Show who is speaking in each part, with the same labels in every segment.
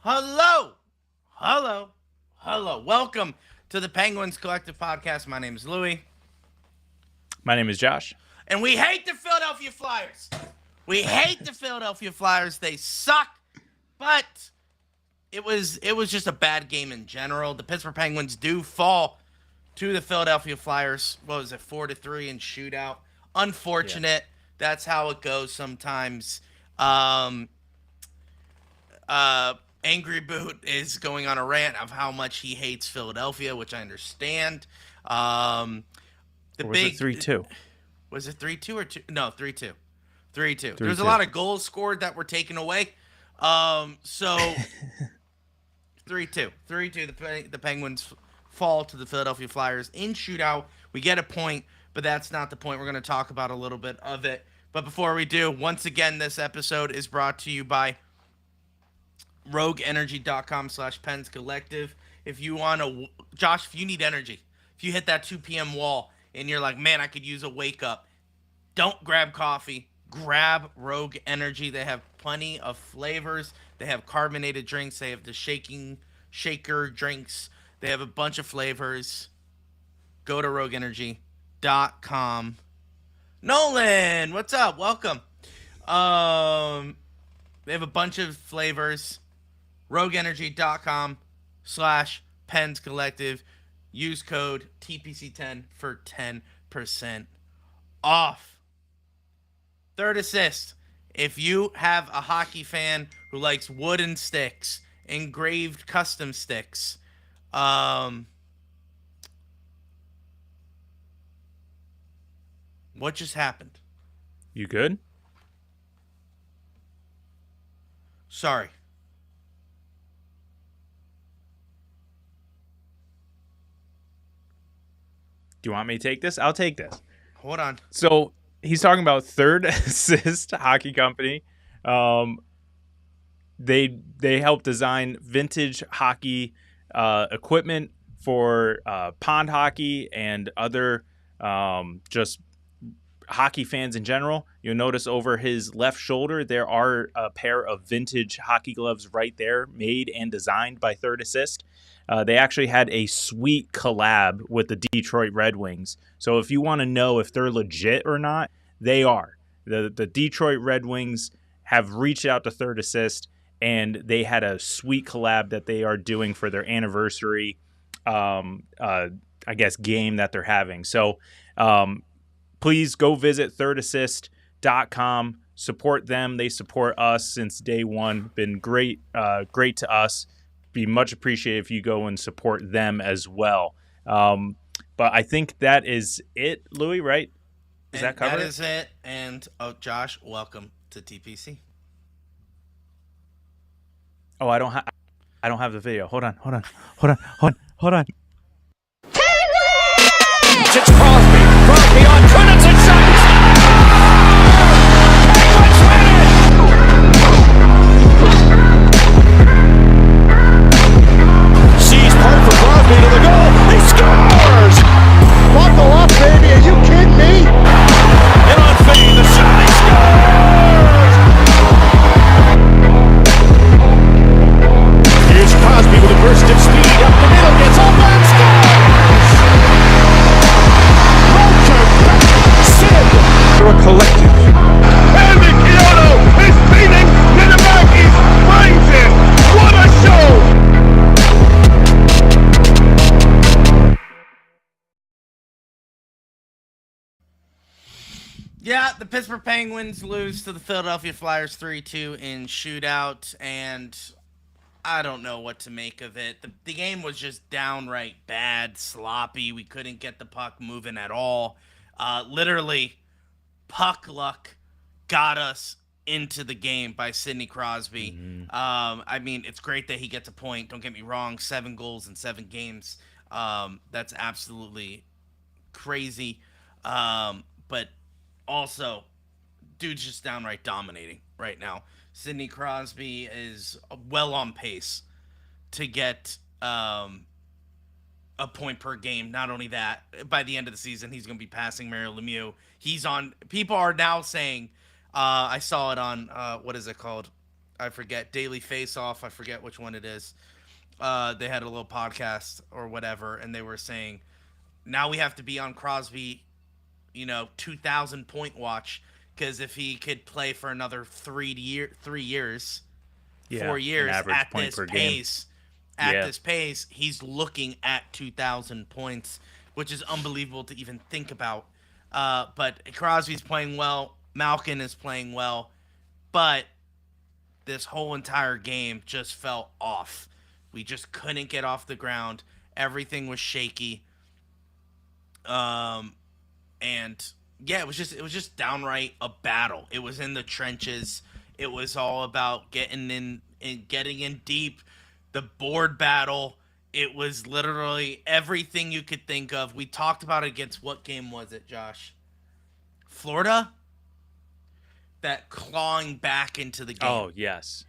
Speaker 1: Hello, hello, hello. Welcome to the Penguins Collective Podcast. My name is Louie,
Speaker 2: My name is Josh.
Speaker 1: and we hate the Philadelphia Flyers. We hate the Philadelphia Flyers. They suck, but it was just a bad game in general. The Pittsburgh Penguins do fall to the Philadelphia Flyers. What was it, 4-3 in shootout? Unfortunate. That's how it goes sometimes. Um, Angry Boot is going on a rant of how much he hates Philadelphia, which I understand. The
Speaker 2: Or was it 3-2?
Speaker 1: Was it 3-2 or 2? No, 3-2. 3-2. There's a
Speaker 2: 3-2.
Speaker 1: lot of goals scored that were taken away. So 3-2. 3-2. The Penguins fall to the Philadelphia Flyers in shootout. We get a point, but that's not the point. We're going to talk about a little bit of it. But before we do, once again, this episode is brought to you by rogueenergy.com/Pens Collective. If you want to, Josh, if you need energy, if you hit that 2 p.m. wall and you're like, man, I could use a wake up, don't grab coffee. Grab Rogue Energy. They have plenty of flavors. They have carbonated drinks. They have the shaker drinks. They have a bunch of flavors. Go to rogueenergy.com. Nolan, what's up? Welcome. They have a bunch of flavors. rogueenergy.com/Pens Collective. Use code TPC10 for 10% off. Third assist. If you have a hockey fan who likes wooden sticks, engraved custom sticks, what just happened?
Speaker 2: You good?
Speaker 1: Sorry.
Speaker 2: Do you want me to take this? I'll take this.
Speaker 1: Hold on.
Speaker 2: So he's talking about Third Assist Hockey Company. They help design vintage hockey equipment for pond hockey and other just hockey fans in general. You'll notice over his left shoulder there are a pair of vintage hockey gloves right there, made and designed by Third Assist. They actually had a sweet collab with the Detroit Red Wings. So if you want to know if they're legit or not, they are. The Detroit Red Wings have reached out to Third Assist, and they had a sweet collab that they are doing for their anniversary, I guess, game that they're having. So please go visit thirdassist.com. Support them. They support us since day one. Been great to us. Be much appreciated if you go and support them as well. But I think that is it, Louis, right? Does that cover it?
Speaker 1: That is it. And, Josh, welcome to TPC.
Speaker 2: Oh, I don't have the video. Hold on.
Speaker 3: It's Crosby. Crosby on credits and shots. Penguins win it! Sees part for Crosby to the goal. He scores!
Speaker 4: Buckle up, baby. Are you kidding me?
Speaker 3: And on Fane, the shot, he scores! Here's Crosby with a burst of speed up the middle, gets up and scores!
Speaker 4: We're a collective.
Speaker 3: Andy Kyoto is beating Minamaki's brains in! What a show!
Speaker 1: Yeah, the Pittsburgh Penguins lose to the Philadelphia Flyers 3-2 in shootout, and I don't know what to make of it. The game was just downright bad, sloppy. We couldn't get the puck moving at all. Literally, puck luck got us into the game by Sidney Crosby. I mean, it's great that he gets a point. Don't get me wrong, 7 goals in 7 games. That's absolutely crazy. But also, dude's just downright dominating right now. Sidney Crosby is well on pace to get a point per game. Not only that, by the end of the season, he's going to be passing Mario Lemieux. He's on. People are now saying, I saw it on what is it called? I forget, Daily Face Off, I forget which one it is. They had a little podcast or whatever, and they were saying now we have to be on Crosby, 2,000 point watch, because if he could play for another 3 years,
Speaker 2: Yeah,
Speaker 1: 4 years
Speaker 2: an average
Speaker 1: at
Speaker 2: point
Speaker 1: this
Speaker 2: per game.
Speaker 1: pace, this pace, he's looking at 2,000 points, which is unbelievable to even think about. But Crosby's playing well, Malkin is playing well, but this whole entire game just felt off. We just couldn't get off the ground. Everything was shaky. And yeah, it was just downright a battle. It was in the trenches. It was all about getting in deep. The board battle. It was literally everything you could think of. We talked about it against, what game was it, Josh? Florida? That clawing back into the game.
Speaker 2: Oh, yes.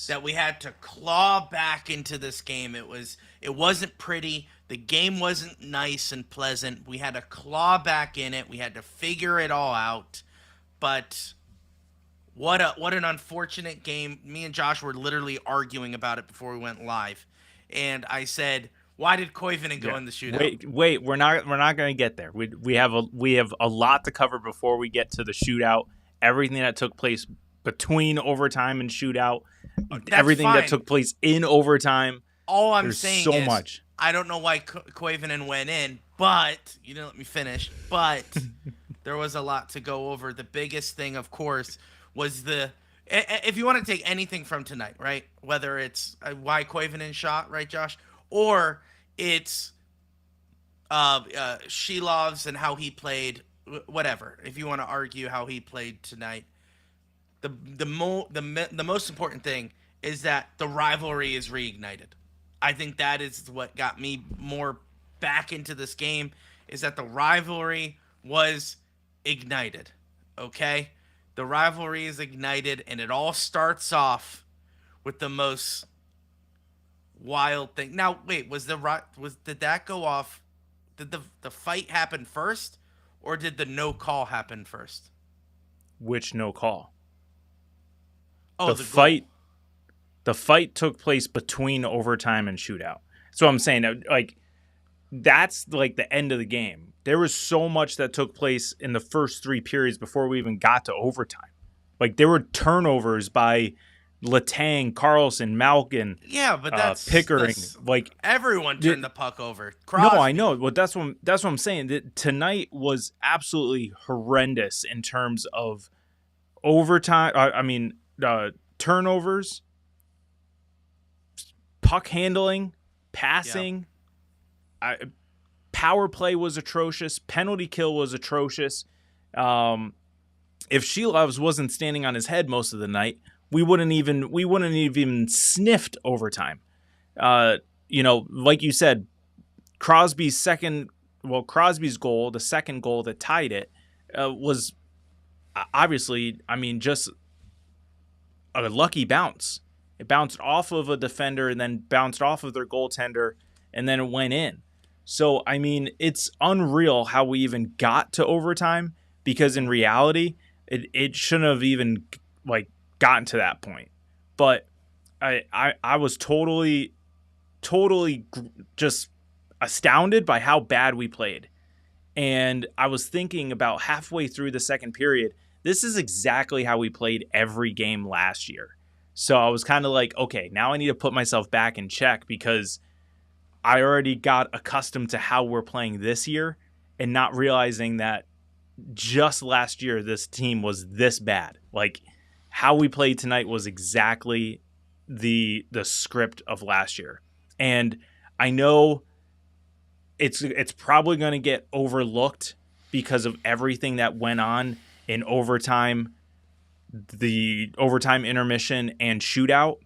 Speaker 1: That we had to claw back into this game. It wasn't pretty. The game wasn't nice and pleasant. We had to claw back in it. We had to figure it all out. But what an unfortunate game. Me and Josh were literally arguing about it before we went live. And I said, why did Koivunen go in the shootout?
Speaker 2: Wait, we're not going to get there. We have a lot to cover before we get to the shootout. Everything that took place between overtime and shootout, everything
Speaker 1: fine.
Speaker 2: that took place in overtime.
Speaker 1: All I'm
Speaker 2: There's
Speaker 1: saying
Speaker 2: so
Speaker 1: is,
Speaker 2: much.
Speaker 1: I don't know why Koivunen went in, but you didn't let me finish. But there was a lot to go over. The biggest thing, of course, was if you want to take anything from tonight, right? Whether it's why Koivunen shot, right, Josh, or it's Shilov's and how he played, whatever. If you want to argue how he played tonight, the most important thing is that the rivalry is reignited. I think that is what got me more back into this game, is that the rivalry was ignited. Okay? The rivalry is ignited, and it all starts off with the most wild thing. Now, wait, did that go off? Did the fight happen first, or did the no call happen first?
Speaker 2: Which no call?
Speaker 1: Oh,
Speaker 2: the fight. Goal. The fight took place between overtime and shootout. So I'm saying, like, that's like the end of the game. There was so much that took place in the first 3 periods before we even got to overtime. Like, there were turnovers by Letang, Carlson, Malkin.
Speaker 1: Yeah, but that's
Speaker 2: Pickering. Like,
Speaker 1: everyone turned the puck over. Crosby.
Speaker 2: No, I know. Well, that's what I'm saying. That tonight was absolutely horrendous in terms of overtime. Turnovers, puck handling, passing. Yeah. Power play was atrocious. Penalty kill was atrocious. If Shilovs wasn't standing on his head most of the night, we wouldn't even sniffed overtime. Like you said, Crosby's goal, the second goal that tied it, was obviously, just a lucky bounce. It bounced off of a defender and then bounced off of their goaltender, and then it went in. So, it's unreal how we even got to overtime, because in reality, it shouldn't have even gotten to that point. But I was totally just astounded by how bad we played. And I was thinking about halfway through the second period, this is exactly how we played every game last year. So I was kind of like, okay, now I need to put myself back in check, because I already got accustomed to how we're playing this year and not realizing that just last year this team was this bad. Like, how we played tonight was exactly the script of last year. And I know it's probably going to get overlooked because of everything that went on in overtime, the overtime intermission and shootout.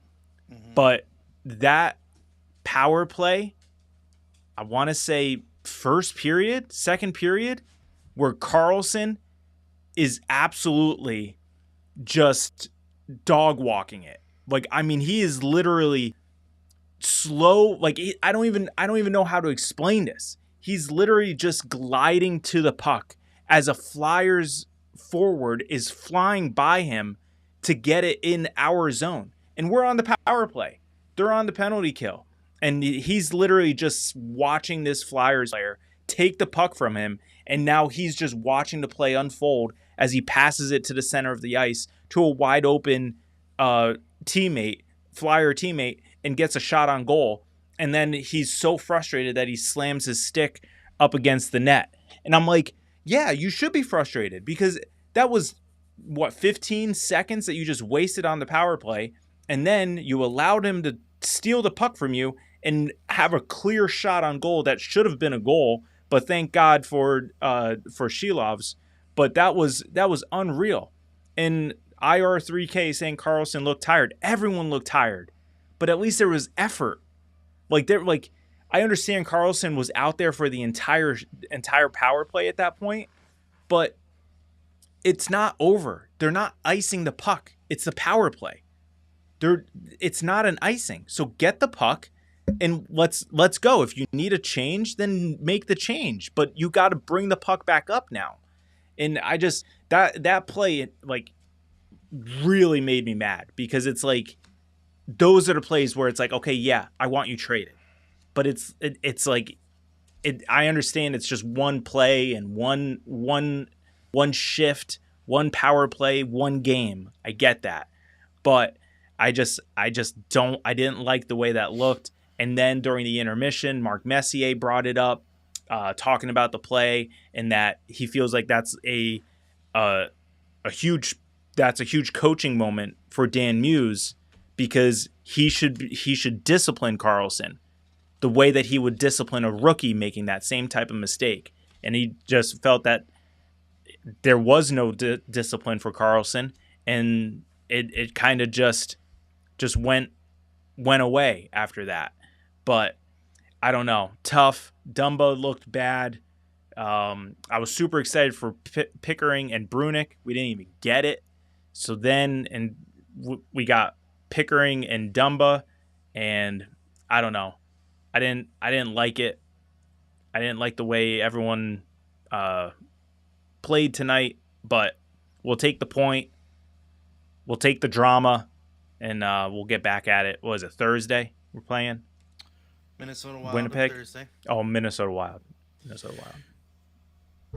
Speaker 2: Mm-hmm. But that power play, I want to say second period, where Carlson is absolutely just dog walking it. He is literally slow. I don't even know how to explain this. He's literally just gliding to the puck as a Flyers forward is flying by him to get it in our zone. and we're on the power play. They're on the penalty kill. And he's literally just watching this Flyers player take the puck from him, and now he's just watching the play unfold as he passes it to the center of the ice to a wide open teammate, Flyer teammate, and gets a shot on goal. And then he's so frustrated that he slams his stick up against the net. And I'm like, yeah, you should be frustrated because that was, 15 seconds that you just wasted on the power play. And then you allowed him to steal the puck from you and have a clear shot on goal that should have been a goal. But thank God for Shilov's. But that was unreal. And IR3K saying Carlson looked tired. Everyone looked tired. But at least there was effort. I understand Carlson was out there for the entire power play at that point, but it's not over. They're not icing the puck. It's the power play. It's not an icing. So get the puck and let's go. If you need a change, then make the change. But you got to bring the puck back up now. And I just that play really made me mad because it's like those are the plays where it's like, okay, yeah, I want you traded. But it's like I understand it's just one play and one shift, one power play, one game. I get that. But I didn't like the way that looked. And then during the intermission, Mark Messier brought it up, talking about the play and that he feels like that's a huge coaching moment for Dan Muse because he should discipline Carlson the way that he would discipline a rookie making that same type of mistake. And he just felt that there was no discipline for Carlson, and it kind of just went away after that. But I don't know. Tough. Dumba looked bad. I was super excited for Pickering and Brunick. We didn't even get it. So then we got Pickering and Dumba, and I don't know. I didn't like it. I didn't like the way everyone played tonight, but we'll take the point. We'll take the drama, and we'll get back at it. What was it, Thursday we're playing?
Speaker 1: Minnesota Wild
Speaker 2: Winnipeg?
Speaker 1: Thursday.
Speaker 2: Oh, Minnesota Wild.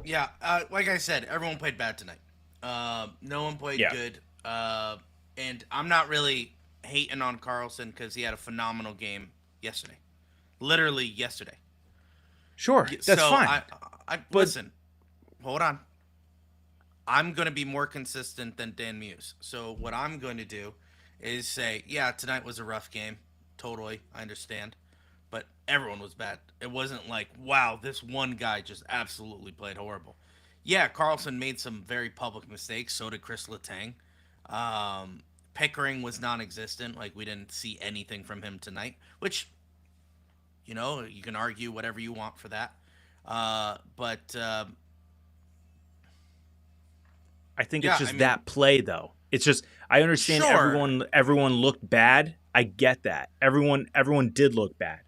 Speaker 1: Yeah, like I said, everyone played bad tonight. No one played good. And I'm not really hating on Carlson because he had a phenomenal game yesterday. Literally yesterday.
Speaker 2: Sure, that's fine.
Speaker 1: Listen, hold on. I'm going to be more consistent than Dan Muse. So what I'm going to do is say, yeah, tonight was a rough game. Totally, I understand. But everyone was bad. It wasn't like, wow, this one guy just absolutely played horrible. Yeah, Carlson made some very public mistakes. So did Chris Letang. Pickering was non-existent. Like, we didn't see anything from him tonight, which, you know, you can argue whatever you want for that. But
Speaker 2: I think it's just that play, though. It's just, I understand everyone looked bad. I get that. Everyone did look bad.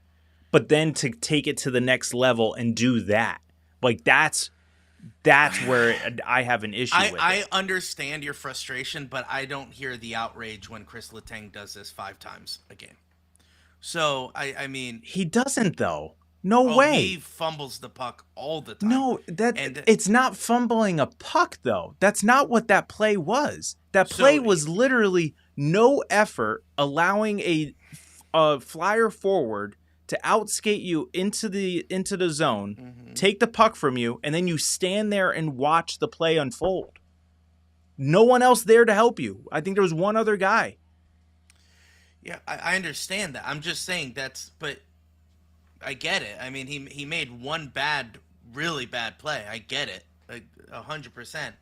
Speaker 2: But then to take it to the next level and do that, like that's where I have an issue with it.
Speaker 1: I understand your frustration, but I don't hear the outrage when Chris Letang does this 5 times a game. So, I mean...
Speaker 2: He doesn't, though. No way.
Speaker 1: He fumbles the puck all the time.
Speaker 2: No, it's not fumbling a puck, though. That's not what that play was. That play was literally no effort, allowing a flyer forward to outskate you into the zone, take the puck from you, and then you stand there and watch the play unfold. No one else there to help you. I think there was one other guy.
Speaker 1: Yeah, I understand that. I'm just saying but I get it. I mean, he made one really bad play. I get it, like 100%.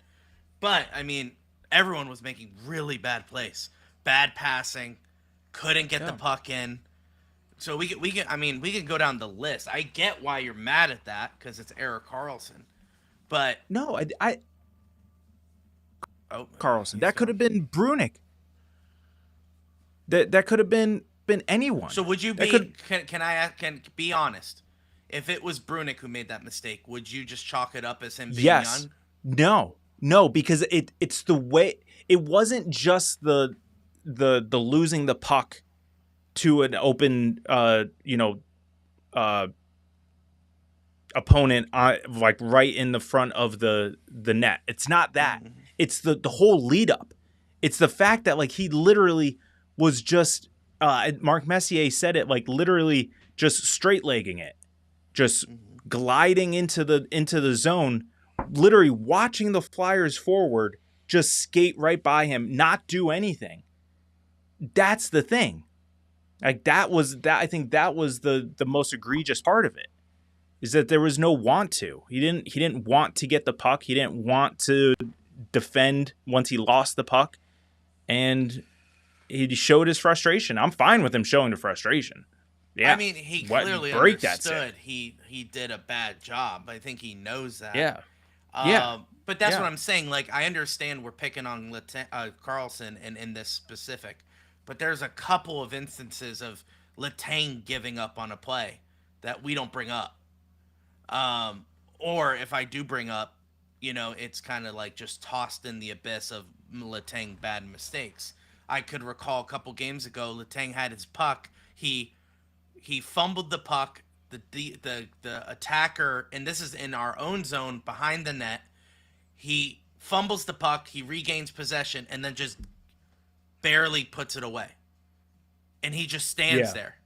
Speaker 1: But I mean, everyone was making really bad plays, bad passing, couldn't get the puck in. So we can go down the list. I get why you're mad at that because it's Erik Karlsson, but
Speaker 2: no, Karlsson. That could have been Brunick. That could have been anyone.
Speaker 1: So would you be? Can be honest? If it was Brunick who made that mistake, would you just chalk it up as him being young?
Speaker 2: No, because it's the way. It wasn't just the the losing the puck to an open opponent like right in the front of the net. It's not that. It's the whole lead up. It's the fact that like he literally was just Mark Messier said it, like literally just straight legging it, just gliding into the zone, literally watching the Flyers forward just skate right by him, not do anything. That's the thing. Like that was I think that was the most egregious part of it. Is that there was no want to. He didn't want to get the puck. He didn't want to defend once he lost the puck. And he showed his frustration. I'm fine with him showing the frustration. Yeah.
Speaker 1: I mean, he clearly understood he did a bad job. I think he knows that.
Speaker 2: Yeah.
Speaker 1: But that's what I'm saying. Like, I understand we're picking on Carlson and in this specific. But there's a couple of instances of Letang giving up on a play that we don't bring up. Or if I do bring up, it's kind of like just tossed in the abyss of Letang bad mistakes. I could recall a couple games ago, Letang had his puck. He fumbled the puck. The attacker, and this is in our own zone behind the net. He fumbles the puck. He regains possession and then just barely puts it away. And he just stands there.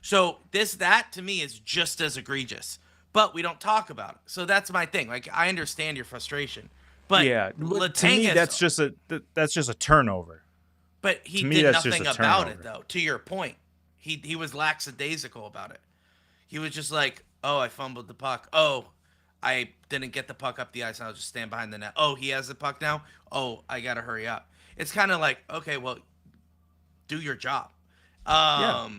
Speaker 1: So that to me is just as egregious. But we don't talk about it. So that's my thing. Like, I understand your frustration. But Letang
Speaker 2: to me, that's just a turnover.
Speaker 1: But he did nothing about it, though. To your point, he was lackadaisical about it. He was just like, oh, I fumbled the puck. Oh, I didn't get the puck up the ice, and I'll just stand behind the net. Oh, he has the puck now? Oh, I got to hurry up. It's kind of like, okay, well, do your job. I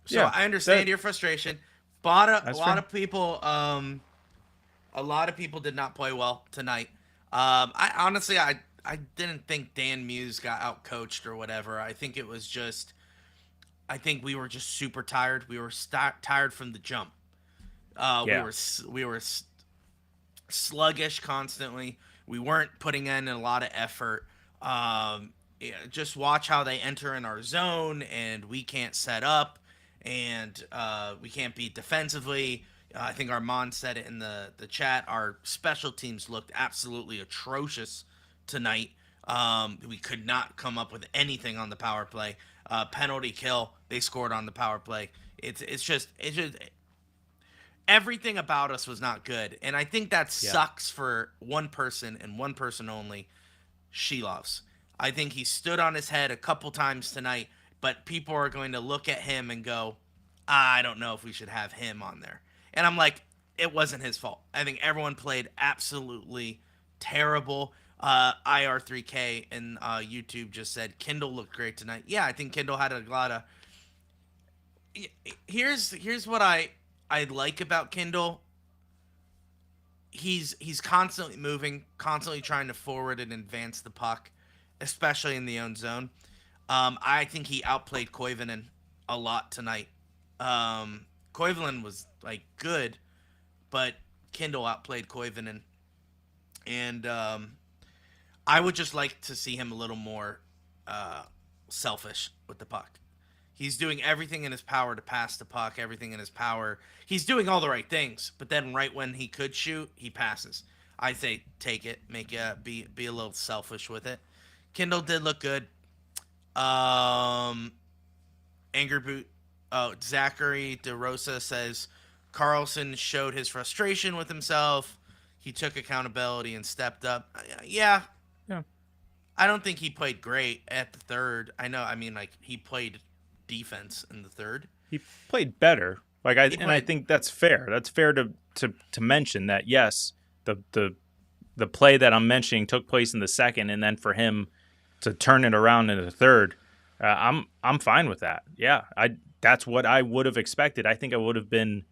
Speaker 1: understand your frustration. A lot of people did not play well tonight. I honestly didn't think Dan Muse got out coached or whatever. I think it was just, I think we were just super tired. We were tired from the jump. We were sluggish constantly. We weren't putting in a lot of effort. Just watch how they enter in our zone, and we can't set up. And we can't beat defensively. I think Armand said it in the chat. Our special teams looked absolutely atrocious tonight. We could not come up with anything on the power play. Penalty kill, they scored on the power play. It's just everything about us was not good. And I think that sucks for one person and one person only, Shilovs. I think he stood on his head a couple times tonight. But people are going to look at him and go, I don't know if we should have him on there. And I'm like, it wasn't his fault. I think everyone played absolutely terrible. IR3K and YouTube just said Kindle looked great tonight. Yeah, I think Kindle had a lot of. Here's what I like about Kindle. He's constantly moving, constantly trying to forward and advance the puck, especially in the own zone. I think he outplayed Koivunen a lot tonight. Koivunen was like good, but Kindle outplayed Koivunen, and I would just like to see him a little more selfish with the puck. He's doing everything in his power to pass the puck, everything in his power. He's doing all the right things, but then right when he could shoot, he passes. I say take it, be a little selfish with it. Kindle did look good. Angry Boot. Oh, Zachary DeRosa says Carlson showed his frustration with himself. He took accountability and stepped up. Yeah. I don't think he played great at the third. He played defense in the third.
Speaker 2: He played better. I think that's fair. That's fair to mention that. Yes, the play that I'm mentioning took place in the second, and then for him to turn it around in the third, I'm fine with that. Yeah, that's what I would have expected. I think I would have been.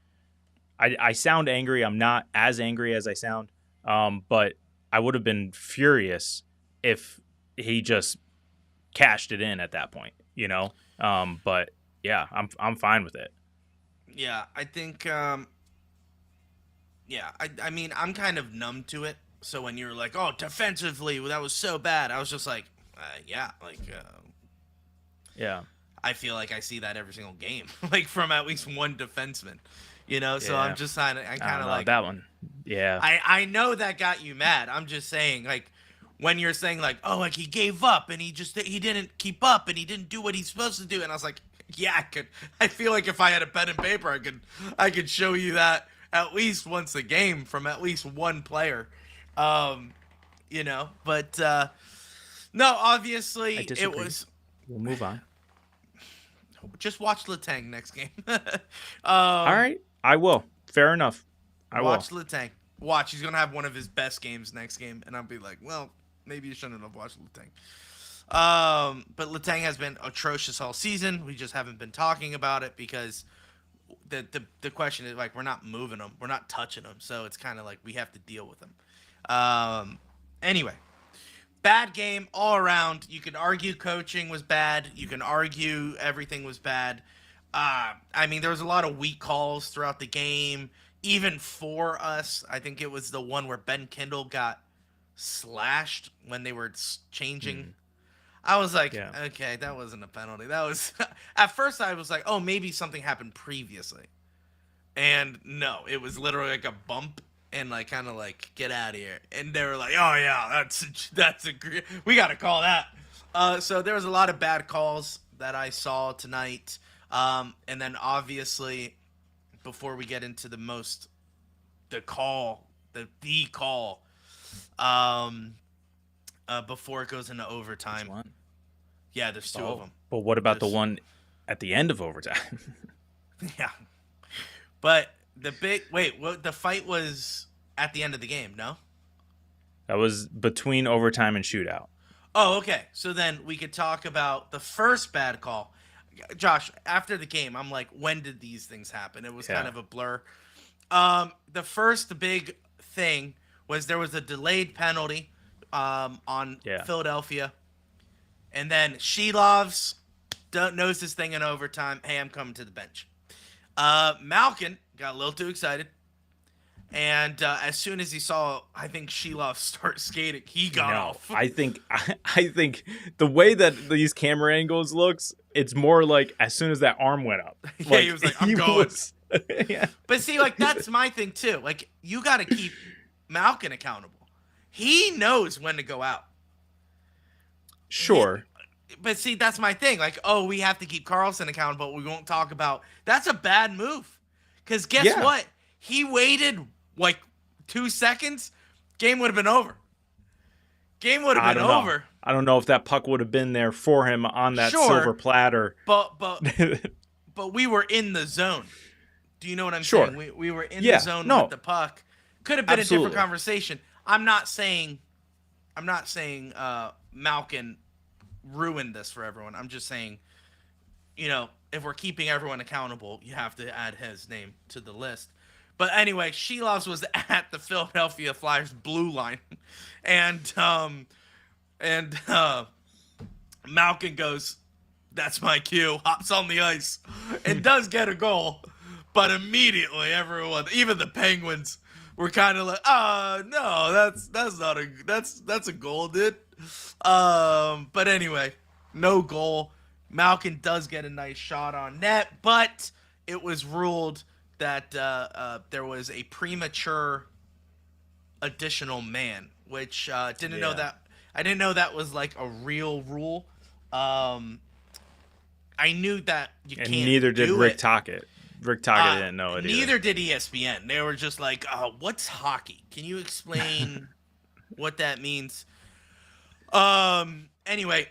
Speaker 2: I sound angry. I'm not as angry as I sound, but I would have been furious if he just cashed it in at that point. But yeah, I'm fine with it.
Speaker 1: Yeah, I think. I mean, I'm kind of numb to it. So when you're like, "Oh, defensively, that was so bad," I was just like,
Speaker 2: Yeah.
Speaker 1: I feel like I see that every single game, like from at least one defenseman, So
Speaker 2: Yeah.
Speaker 1: I'm just kind of like
Speaker 2: that one. Yeah.
Speaker 1: I know that got you mad. I'm just saying, like, when you're saying like, oh, like he gave up and he didn't keep up and he didn't do what he's supposed to do, and I was like, yeah, I feel like if I had a pen and paper, I could show you that at least once a game from at least one player, But no, obviously
Speaker 2: I disagree.
Speaker 1: it was.
Speaker 2: We'll move on.
Speaker 1: Just watch Letang next game.
Speaker 2: All right, I will. Fair enough. I
Speaker 1: watch
Speaker 2: will.
Speaker 1: Letang. Watch, he's gonna have one of his best games next game, and I'll be like, well, maybe you shouldn't have watched Letang. But Letang has been atrocious all season. We just haven't been talking about it because the question is, like, we're not moving him, we're not touching him, so it's kind of like we have to deal with him. Anyway. Bad game all around. You could argue coaching was bad. You can argue everything was bad. I mean, there was a lot of weak calls throughout the game. Even for us, I think it was the one where Ben Kindle got slashed when they were changing. I was like, okay, that wasn't a penalty. That was at first I was like, oh, maybe something happened previously. And no, it was literally like a bump. And like kind of like get out of here, and they were like, "Oh yeah, that's a great. We got to call that." So there was a lot of bad calls that I saw tonight, and then obviously, before we get into the call, before it goes into overtime.
Speaker 2: Which one?
Speaker 1: Yeah, there's two of them.
Speaker 2: But what about the one at the end of overtime?
Speaker 1: Yeah, but. The fight was at the end of the game, no?
Speaker 2: That was between overtime and shootout.
Speaker 1: Oh, okay. So then we could talk about the first bad call. Josh, after the game, I'm like, when did these things happen? It was kind of a blur. The big thing was there was a delayed penalty on Philadelphia. And then Shelovs knows this thing in overtime. Hey, I'm coming to the bench. Malkin got a little too excited, and as soon as he saw, I think Sheloff start skating, he got off.
Speaker 2: I think the way that these camera angles looks, it's more like as soon as that arm went up.
Speaker 1: Yeah, he was like, I'm going.
Speaker 2: Yeah.
Speaker 1: But see, like, that's my thing too. Like, you got to keep Malkin accountable. He knows when to go out.
Speaker 2: Sure.
Speaker 1: But see, that's my thing. Like, oh, we have to keep Carlson accountable. We won't talk about. That's a bad move. Because guess what? He waited like 2 seconds. Game would have been over.
Speaker 2: I don't know if that puck would have been there for him on that silver platter.
Speaker 1: But we were in the zone. Do you know what I'm saying? We were in the zone with the puck. Could have been a different conversation. I'm not saying Malkin ruined this for everyone. I'm just saying, if we're keeping everyone accountable, you have to add his name to the list. But anyway, Shelovs was at the Philadelphia Flyers blue line, and Malkin goes, "That's my cue." Hops on the ice and does get a goal, but immediately everyone, even the Penguins, were kind of like, no, that's a goal, dude." But anyway, no goal. Malkin does get a nice shot on net, but it was ruled that there was a premature additional man, which didn't know that. I didn't know that was like a real rule. I knew that you can't. And
Speaker 2: neither did Rick Tocchet. Rick Tocchet didn't know it.
Speaker 1: Neither did ESPN. They were just like, "What's hockey? Can you explain what that means?" Anyway,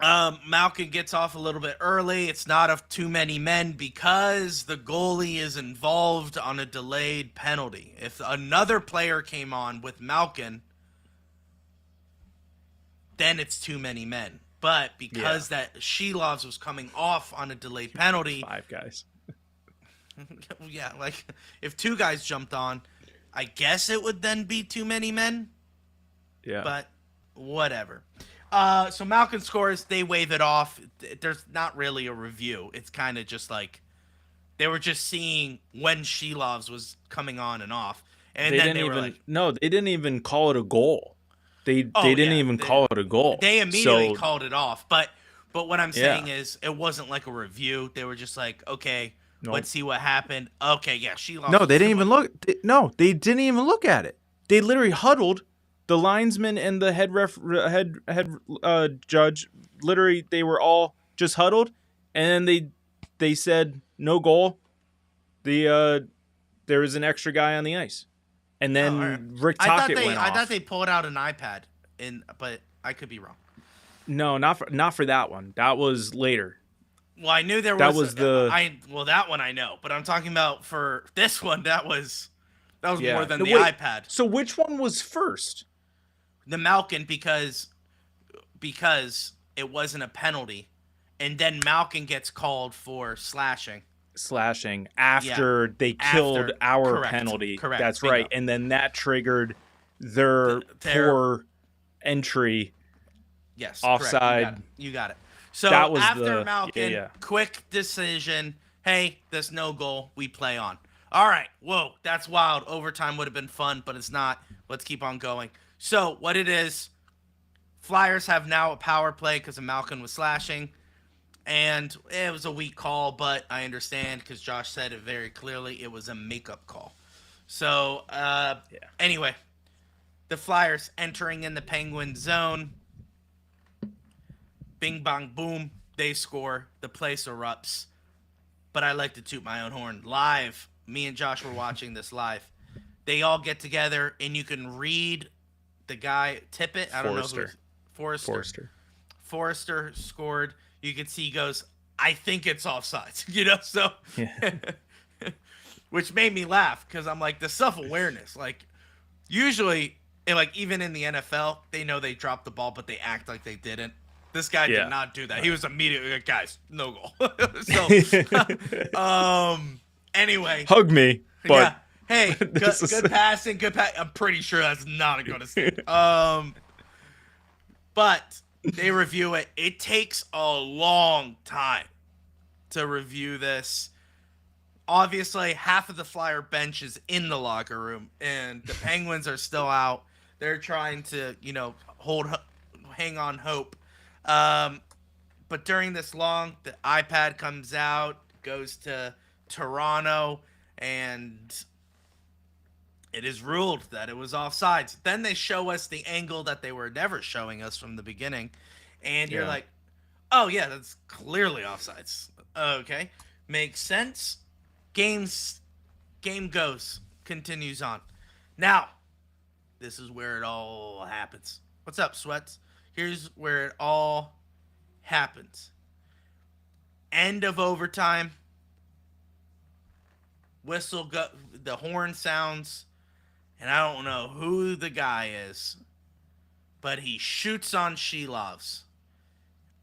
Speaker 1: Malkin gets off a little bit early. It's not of too many men because the goalie is involved on a delayed penalty. If another player came on with Malkin, then it's too many men. But because that Shelovs was coming off on a delayed penalty,
Speaker 2: 5 guys.
Speaker 1: Yeah, like if 2 guys jumped on, I guess it would then be too many men.
Speaker 2: Yeah.
Speaker 1: But whatever. So Malkin scores, they wave it off. There's not really a review. It's kind of just like they were just seeing when Shelovs was coming on and off. And then they were like,
Speaker 2: no, they didn't even call it a goal. They didn't even call it a goal.
Speaker 1: They immediately called it off. But But what I'm saying is, it wasn't like a review. They were just like, okay,
Speaker 2: Nope.
Speaker 1: let's see what happened. Okay, yeah, she lost.
Speaker 2: No, they didn't even look. They didn't even look at it. They literally huddled. The linesman and the head judge, literally, they were all just huddled, and then they said no goal. There was an extra guy on the ice, and then
Speaker 1: right.
Speaker 2: Rick Tocchet went off.
Speaker 1: I thought they pulled out an iPad, but I could be wrong.
Speaker 2: No, not for that one. That was later.
Speaker 1: Well, I knew there was.
Speaker 2: That was
Speaker 1: that one I know, but I'm talking about for this one. That was more than the
Speaker 2: wait,
Speaker 1: iPad.
Speaker 2: So which one was first?
Speaker 1: The Malkin because it wasn't a penalty, and then Malkin gets called for slashing
Speaker 2: After they killed our
Speaker 1: correct,
Speaker 2: penalty.
Speaker 1: Correct.
Speaker 2: That's
Speaker 1: Bingo.
Speaker 2: right, and then that triggered their poor entry.
Speaker 1: Yes,
Speaker 2: offside.
Speaker 1: Correct. You got it. So
Speaker 2: that was
Speaker 1: after Malkin, quick decision. Hey, there's no goal. We play on. All right. Whoa, that's wild. Overtime would have been fun, but it's not. Let's keep on going. So what it is, Flyers have now a power play because Malkin was slashing, and it was a weak call, but I understand because Josh said it very clearly. It was a makeup call. So anyway, the Flyers entering in the Penguin zone. Bing, bang, boom. They score. The place erupts. But I like to toot my own horn. Live. Me and Josh were watching this live. They all get together, and you can read the guy, Tippett. I don't know who. Forrester scored. You can see he goes, I think it's offsides. So.
Speaker 2: Yeah.
Speaker 1: Which made me laugh because I'm like, the self-awareness. Like, usually, even in the NFL, they know they dropped the ball, but they act like they didn't. This guy did not do that. He was immediately like, guys, no goal. So, anyway.
Speaker 2: Hug me. But
Speaker 1: yeah. Hey, good passing, good pass. I'm pretty sure that's not a good escape. But they review it. It takes a long time to review this. Obviously, half of the Flyer bench is in the locker room, and the Penguins are still out. They're trying to, hang on hope. But during this long, the iPad comes out, goes to Toronto, and it is ruled that it was offsides. Then they show us the angle that they were never showing us from the beginning, and you're like, oh yeah, that's clearly offsides. Okay, makes sense. Game continues on. Now, this is where it all happens. What's up, Sweats? Here's where it all happens. End of overtime. The horn sounds, and I don't know who the guy is, but he shoots on Shilovs,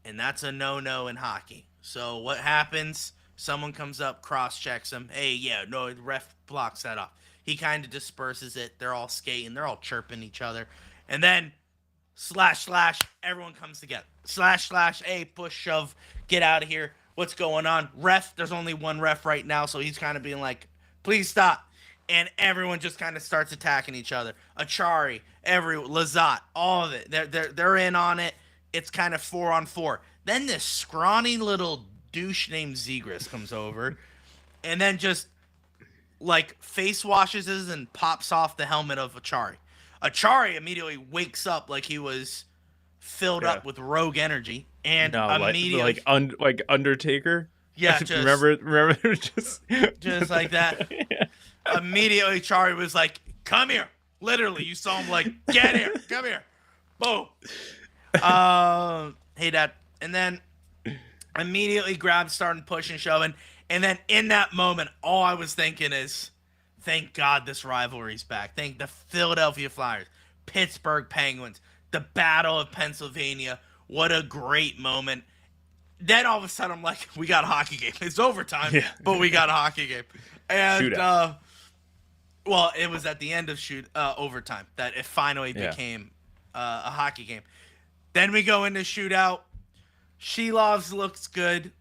Speaker 1: and that's a no-no in hockey. So what happens? Someone comes up, cross-checks him. Hey, the ref blocks that off. He kind of disperses it. They're all skating. They're all chirping each other. And then slash, everyone comes together. Slash, hey, push, shove, get out of here. What's going on? Ref, there's only one ref right now, so he's kind of being like, please stop. And everyone just kind of starts attacking each other. Achari, Lazat, all of it. They're in on it. It's kind of 4-on-4. Then this scrawny little douche named Zegras comes over and then just face washes and pops off the helmet of Achari. Achari immediately wakes up like he was filled up with rogue energy and immediately
Speaker 2: like Undertaker.
Speaker 1: Yeah, just,
Speaker 2: remember
Speaker 1: just like that. Yeah. Immediately Achari was like, "Come here!" Literally, you saw him like, "Get here, come here!" Boom. Hey, Dad, and then immediately grabbed, started pushing, shoving, and then in that moment, all I was thinking is, thank God this rivalry's back. Thank the Philadelphia Flyers, Pittsburgh Penguins, the Battle of Pennsylvania. What a great moment. Then all of a sudden, I'm like, we got a hockey game. It's overtime, but we got a hockey game. And, well, it was at the end of overtime that it finally became a hockey game. Then we go into shootout. Shilovs looks good.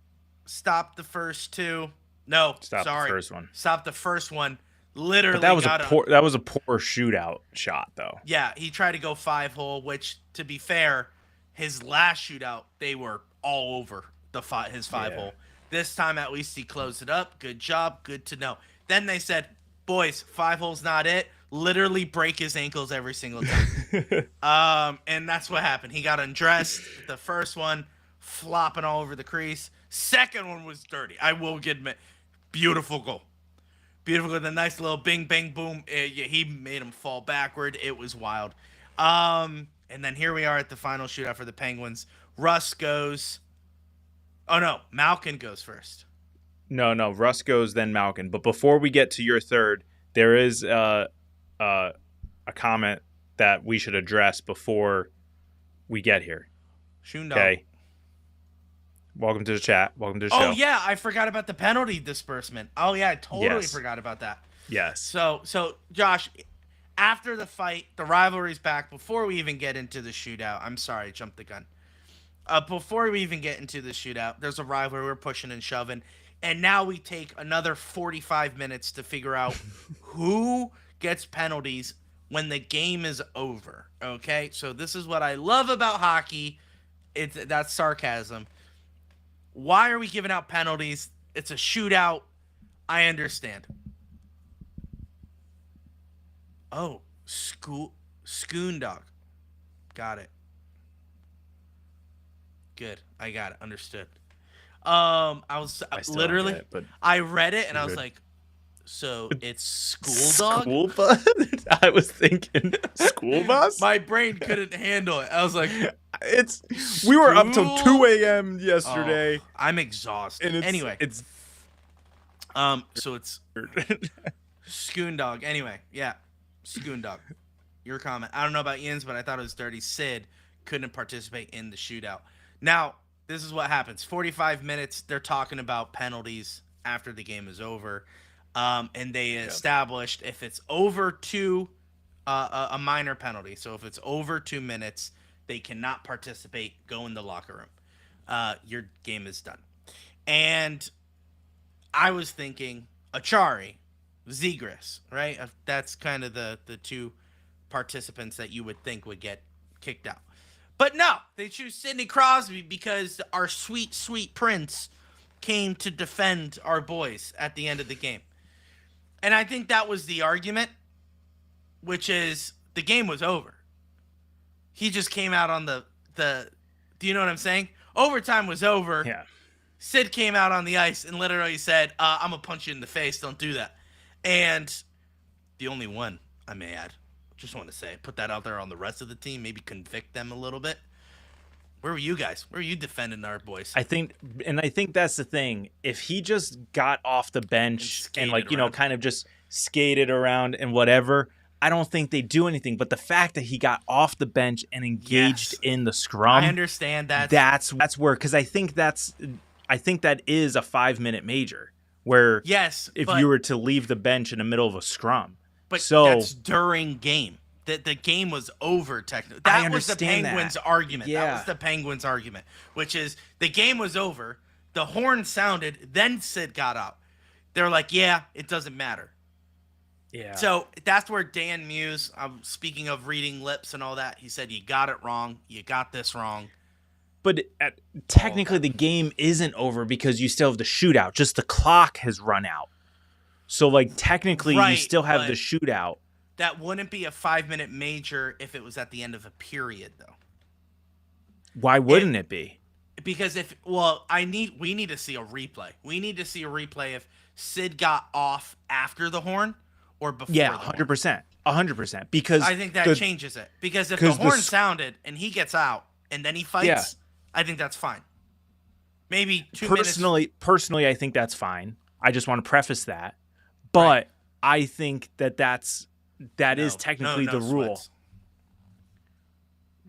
Speaker 1: Stopped the first two. No,
Speaker 2: the first one.
Speaker 1: Stopped the first one. Literally,
Speaker 2: but that was a poor shootout shot, though.
Speaker 1: Yeah, he tried to go 5-hole, which, to be fair, his last shootout, they were all over his 5-hole. This time, at least he closed it up. Good job. Good to know. Then they said, boys, 5-hole's not it. Literally break his ankles every single time. And that's what happened. He got undressed. The first one, flopping all over the crease. Second one was dirty. I will admit. Beautiful goal. Beautiful with a nice little bing, bang, boom. He made him fall backward. It was wild. And then here we are at the final shootout for the Penguins. Russ goes. Oh, no. Malkin goes first.
Speaker 2: No. Russ goes, then Malkin. But before we get to your third, there is a comment that we should address before we get here. Okay. Welcome to the chat. Welcome to the show.
Speaker 1: Oh, yeah. I forgot about the penalty disbursement. Oh, yeah. I totally forgot about that.
Speaker 2: Yes.
Speaker 1: So, Josh, after the fight, the rivalry's back. Before we even get into the shootout, I'm sorry, I jumped the gun. Before we even get into the shootout, there's a rivalry. We're pushing and shoving. And now we take another 45 minutes to figure out who gets penalties when the game is over. Okay? So this is what I love about hockey. That's sarcasm. Why are we giving out penalties? It's a shootout. I understand. Oh, Schoon dog. Got it. Good. I got it. Understood. I literally, I read it and I was like, so it's school dog?
Speaker 2: School bus? I was thinking school bus?
Speaker 1: My brain couldn't handle it. I was like,
Speaker 2: we were up till 2 a.m. yesterday.
Speaker 1: Oh, I'm exhausted. Anyway. So it's Schoon dog. Anyway, yeah. Schoon dog. Your comment. I don't know about Ian's, but I thought it was dirty. Sid couldn't participate in the shootout. Now, this is what happens. 45 minutes, they're talking about penalties after the game is over. And they established if it's over a minor penalty. So if it's over 2 minutes, they cannot participate, go in the locker room. Your game is done. And I was thinking Achari, Zegras, right? That's kind of the two participants that you would think would get kicked out. But no, they choose Sidney Crosby because our sweet, sweet prince came to defend our boys at the end of the game. And I think that was the argument, which is the game was over. He just came out on the do you know what I'm saying? Overtime was over.
Speaker 2: Yeah.
Speaker 1: Sid came out on the ice and literally said, I'm going to punch you in the face. Don't do that. And the only one, I may add, just want to say, put that out there on the rest of the team, maybe convict them a little bit. Where were you guys? Where were you defending our boys?
Speaker 2: I think that's the thing. If he just got off the bench and like, kind of just skated around and whatever, I don't think they do anything. But the fact that he got off the bench and engaged in the scrum,
Speaker 1: I understand that.
Speaker 2: That's where, because I think that is a 5-minute major where if you were to leave the bench in the middle of a scrum.
Speaker 1: But that's during game. The game was over technically. That was the Penguins' argument. Yeah. That was the Penguins' argument, which is the game was over, the horn sounded, then Sid got out. They're like, yeah, it doesn't matter. Yeah. So that's where Dan Muse, speaking of reading lips and all that, he said, you got it wrong. You got this wrong.
Speaker 2: But technically the game isn't over because you still have the shootout. Just the clock has run out. So, like, technically you still have the shootout.
Speaker 1: That wouldn't be a 5-minute major if it was at the end of a period, though.
Speaker 2: Why wouldn't it be?
Speaker 1: Because we need to see a replay. We need to see a replay if Sid got off after the horn or before.
Speaker 2: Yeah, 100%. 100%. Because
Speaker 1: I think that changes it. Because if the horn sounded and he gets out and then he fights, I think that's fine. Maybe 2 minutes.
Speaker 2: Personally, I think that's fine. I just want to preface that. But I think that is technically the rule.
Speaker 1: Sweats.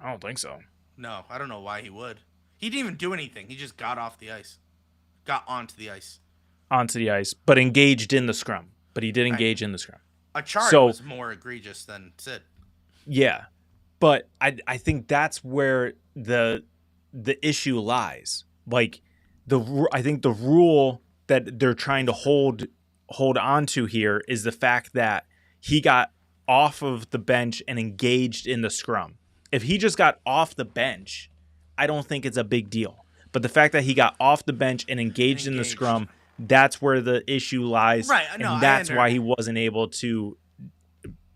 Speaker 2: I don't think so.
Speaker 1: No, I don't know why he would. He didn't even do anything. He just got off the ice. Got onto the ice.
Speaker 2: But engaged in the scrum. But he did engage in the scrum.
Speaker 1: Achari was more egregious than Sid.
Speaker 2: Yeah. But I think that's where the issue lies. Like, I think the rule that they're trying to hold on to here is the fact that he got off of the bench and engaged in the scrum. If he just got off the bench, I don't think it's a big deal. But the fact that he got off the bench and engaged in the scrum, that's where the issue lies.
Speaker 1: Right, no,
Speaker 2: and that's why he wasn't able to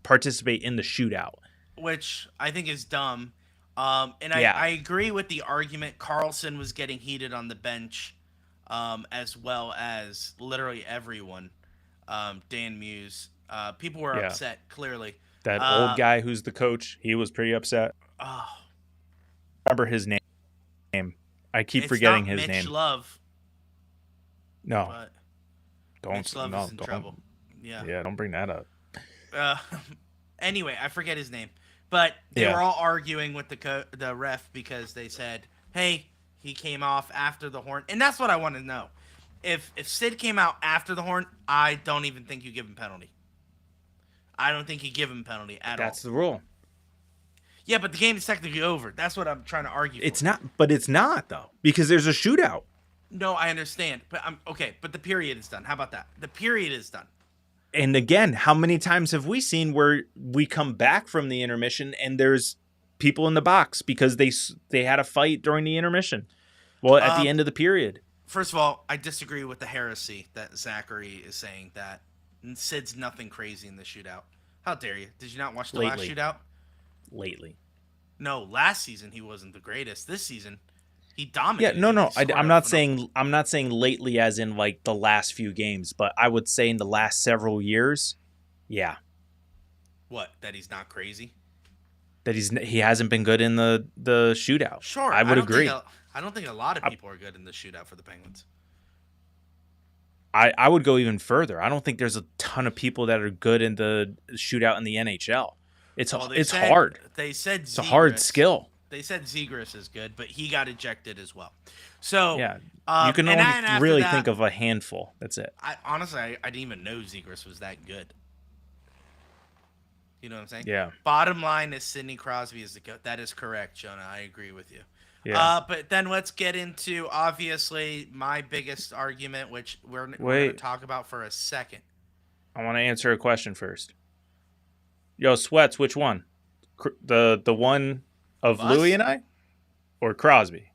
Speaker 2: participate in the shootout.
Speaker 1: Which I think is dumb. I agree with the argument. Carlson was getting heated on the bench, as well as literally everyone. Dan Muse. People were upset, clearly.
Speaker 2: That old guy who's the coach, he was pretty upset.
Speaker 1: Oh.
Speaker 2: Remember his name. I keep forgetting his
Speaker 1: Mitch
Speaker 2: name.
Speaker 1: Love.
Speaker 2: No.
Speaker 1: But
Speaker 2: don't.
Speaker 1: Mitch Love is in trouble.
Speaker 2: Yeah, don't bring that up.
Speaker 1: Anyway, I forget his name. But they were all arguing with the ref because they said, hey, he came off after the horn. And that's what I want to know. If Sid came out after the horn, I don't even think you give him penalty. I don't think you give him penalty at all.
Speaker 2: That's the rule.
Speaker 1: Yeah, but the game is technically over. That's what I'm trying to argue for.
Speaker 2: It's not, though, because there's a shootout.
Speaker 1: No, I understand. But but the period is done. How about that? The period is done.
Speaker 2: And again, how many times have we seen where we come back from the intermission and there's people in the box because they had a fight during the intermission? Well, at the end of the period.
Speaker 1: First of all, I disagree with the heresy that Zachary is saying that Sid's nothing crazy in the shootout. How dare you? Did you not watch the last shootout?
Speaker 2: Lately.
Speaker 1: No, last season he wasn't the greatest. This season, he dominated.
Speaker 2: Yeah, no. I'm not saying lately as in like the last few games, but I would say in the last several years, yeah.
Speaker 1: What? That he's not crazy?
Speaker 2: That he hasn't been good in the shootout.
Speaker 1: Sure,
Speaker 2: I would agree.
Speaker 1: I don't think a lot of people are good in the shootout for the Penguins.
Speaker 2: I would go even further. I don't think there's a ton of people that are good in the shootout in the NHL. It's hard.
Speaker 1: They said
Speaker 2: it's a hard skill.
Speaker 1: They said Zegras is good, but he got ejected as well. So
Speaker 2: yeah, you can only really think of a handful. That's it.
Speaker 1: I didn't even know Zegras was that good. You know what I'm saying?
Speaker 2: Yeah.
Speaker 1: Bottom line is Sidney Crosby is the GOAT. That is correct, Jonah. I agree with you.
Speaker 2: Yeah.
Speaker 1: But then let's get into, obviously, my biggest argument, which we're going to talk about for a second.
Speaker 2: I want to answer a question first. Yo, Sweats, which one? The one of Louie and I? Or Crosby?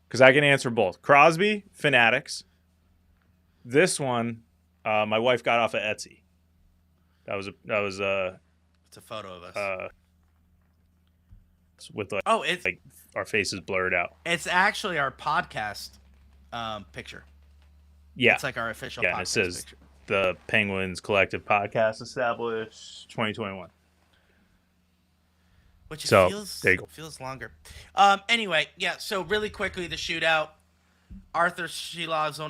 Speaker 2: Because I can answer both. Crosby, Fanatics. This one, my wife got off of Etsy. That was
Speaker 1: it's a photo of us.
Speaker 2: With
Speaker 1: it's
Speaker 2: like our faces blurred out.
Speaker 1: It's actually our podcast picture.
Speaker 2: Yeah,
Speaker 1: it's like our official.
Speaker 2: Yeah,
Speaker 1: podcast
Speaker 2: and it says
Speaker 1: picture.
Speaker 2: The Penguins Collective Podcast established 2021.
Speaker 1: Which feels longer. Anyway, yeah. So really quickly, the shootout. Arthur's Shilov's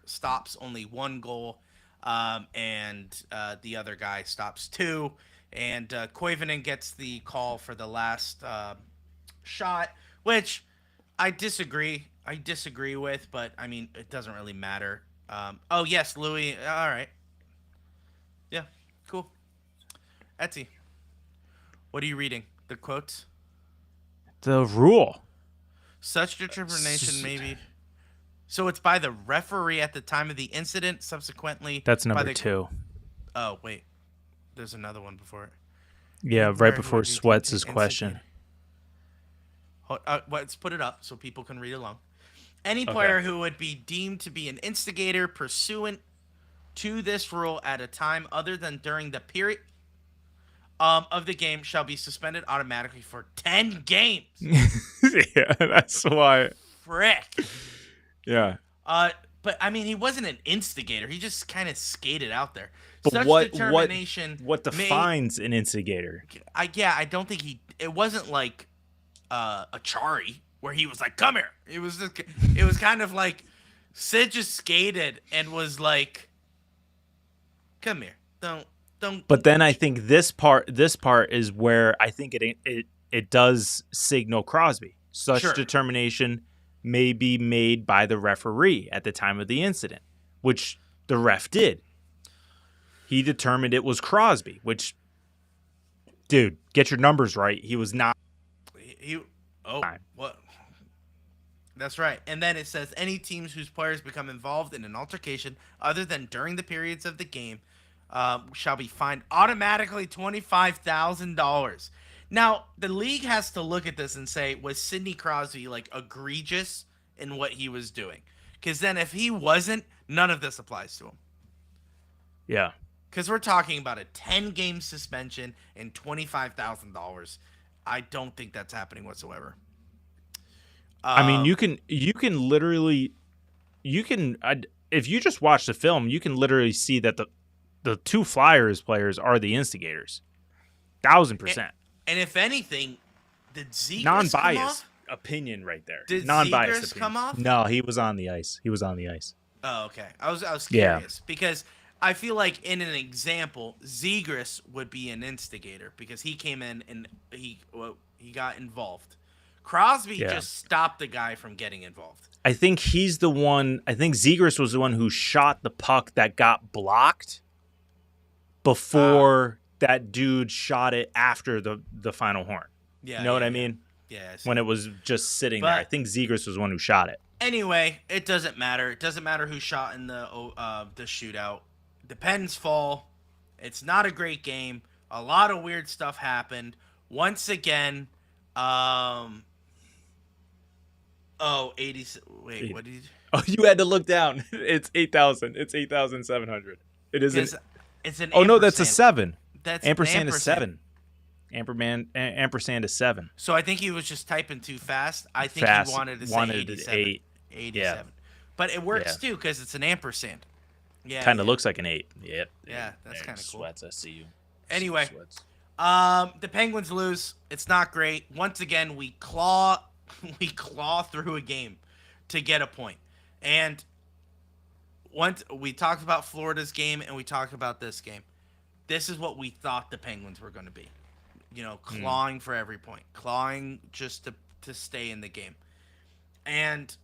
Speaker 1: stops only one goal, and the other guy stops two. And Koivunen gets the call for the last shot, which I disagree with, but I mean, it doesn't really matter. Oh, yes, Louis. All right. Yeah, cool. Etsy. What are you reading? The quotes?
Speaker 2: The rule.
Speaker 1: Such determination maybe. So it's by the referee at the time of the incident, subsequently.
Speaker 2: That's number 2.
Speaker 1: Oh, wait. There's another one before it.
Speaker 2: Yeah, right before Sweats' question.
Speaker 1: Let's put it up so people can read along. Any player who would be deemed to be an instigator pursuant to this rule at a time other than during the period of the game shall be suspended automatically for 10 games.
Speaker 2: Yeah, that's why.
Speaker 1: Frick.
Speaker 2: Yeah.
Speaker 1: But I mean, he wasn't an instigator. He just kind of skated out there.
Speaker 2: But
Speaker 1: Such
Speaker 2: what
Speaker 1: determination
Speaker 2: defines an instigator?
Speaker 1: I don't think it wasn't like a Chari where he was like, "Come here." It was kind of like Sid just skated and was like, "Come here, don't."
Speaker 2: But then I think this part is where I think it does signal Crosby. Such determination may be made by the referee at the time of the incident, which the ref did. He determined it was Crosby, which, dude, get your numbers right. He was not.
Speaker 1: What? That's right. And then it says any teams whose players become involved in an altercation other than during the periods of the game shall be fined automatically $25,000. Now, the league has to look at this and say, was Sidney Crosby like egregious in what he was doing? Because then if he wasn't, none of this applies to him.
Speaker 2: Yeah.
Speaker 1: Because we're talking about a 10-game suspension and $25,000. I don't think that's happening whatsoever.
Speaker 2: I mean, you can literally, if you just watch the film, you can literally see that the two Flyers players are the instigators. 1,000%.
Speaker 1: And if anything, did Zegras
Speaker 2: Non-biased
Speaker 1: come off?
Speaker 2: opinion right there.
Speaker 1: Did
Speaker 2: Non-biased
Speaker 1: Zegras
Speaker 2: opinion.
Speaker 1: come off?
Speaker 2: No, he was on the ice.
Speaker 1: Oh, okay. I was
Speaker 2: Yeah.
Speaker 1: curious because I feel like in an example, Zegras would be an instigator because he came in and he got involved. Crosby just stopped the guy from getting involved.
Speaker 2: I think he's the one. I think Zegras was the one who shot the puck that got blocked before that dude shot it after the final horn.
Speaker 1: Yeah,
Speaker 2: you know what I mean?
Speaker 1: Yeah.
Speaker 2: When it was just sitting there. I think Zegras was the one who shot it.
Speaker 1: Anyway, it doesn't matter. It doesn't matter who shot in the shootout. The Pens fall. It's not a great game. A lot of weird stuff happened. Once again, 80. Wait, what did you?
Speaker 2: Oh, you had to look down. It's 8,000. It's 8,700. It isn't.
Speaker 1: It's an.
Speaker 2: Oh no, that's a 7.
Speaker 1: That's
Speaker 2: ampersand is 7. Ampersand is 7.
Speaker 1: So I think he was just typing too fast. I think he wanted to say 87. 87.
Speaker 2: Yeah.
Speaker 1: But it works too because it's an ampersand. Yeah.
Speaker 2: Kind of looks like an 8. Yep.
Speaker 1: Yeah, that's kind of cool.
Speaker 2: Sweats, I see you.
Speaker 1: Anyway,
Speaker 2: Sweats.
Speaker 1: the Penguins lose. It's not great. Once again, we claw through a game to get a point. And once we talked about Florida's game and we talked about this game. This is what we thought the Penguins were going to be. You know, clawing for every point. Clawing just to stay in the game. And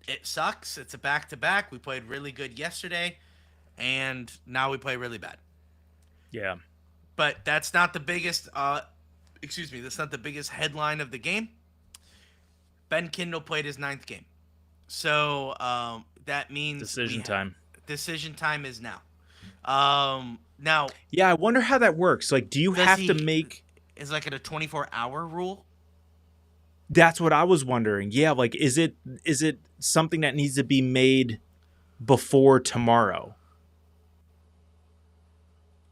Speaker 1: it sucks. It's a back-to-back. We played really good yesterday, and now we play really bad.
Speaker 2: Yeah.
Speaker 1: But that's not the biggest that's not the biggest headline of the game. Ben Kindle played his 9th game. So that means
Speaker 2: decision time.
Speaker 1: Decision time is now. Now,
Speaker 2: yeah, I wonder how that works. Like, do you have to make?
Speaker 1: Is like a 24-hour rule?
Speaker 2: That's what I was wondering. Yeah, like is it something that needs to be made before tomorrow?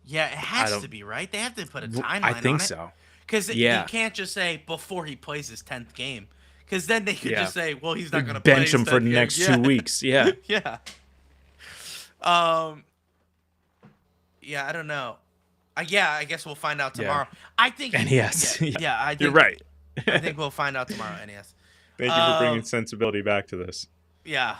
Speaker 1: Yeah, it has to be, right? They have to put a timeline on it.
Speaker 2: I think so.
Speaker 1: Because you can't just say before he plays his 10th game. Because then they could just say, well, he's not going to
Speaker 2: bench him for the next 2 weeks. Yeah.
Speaker 1: Yeah. Yeah, I don't know. I guess we'll find out tomorrow.
Speaker 2: Yeah.
Speaker 1: I think.
Speaker 2: NES.
Speaker 1: I think,
Speaker 2: you're right.
Speaker 1: I think we'll find out tomorrow. NES.
Speaker 2: Thank you for bringing sensibility back to this.
Speaker 1: Yeah.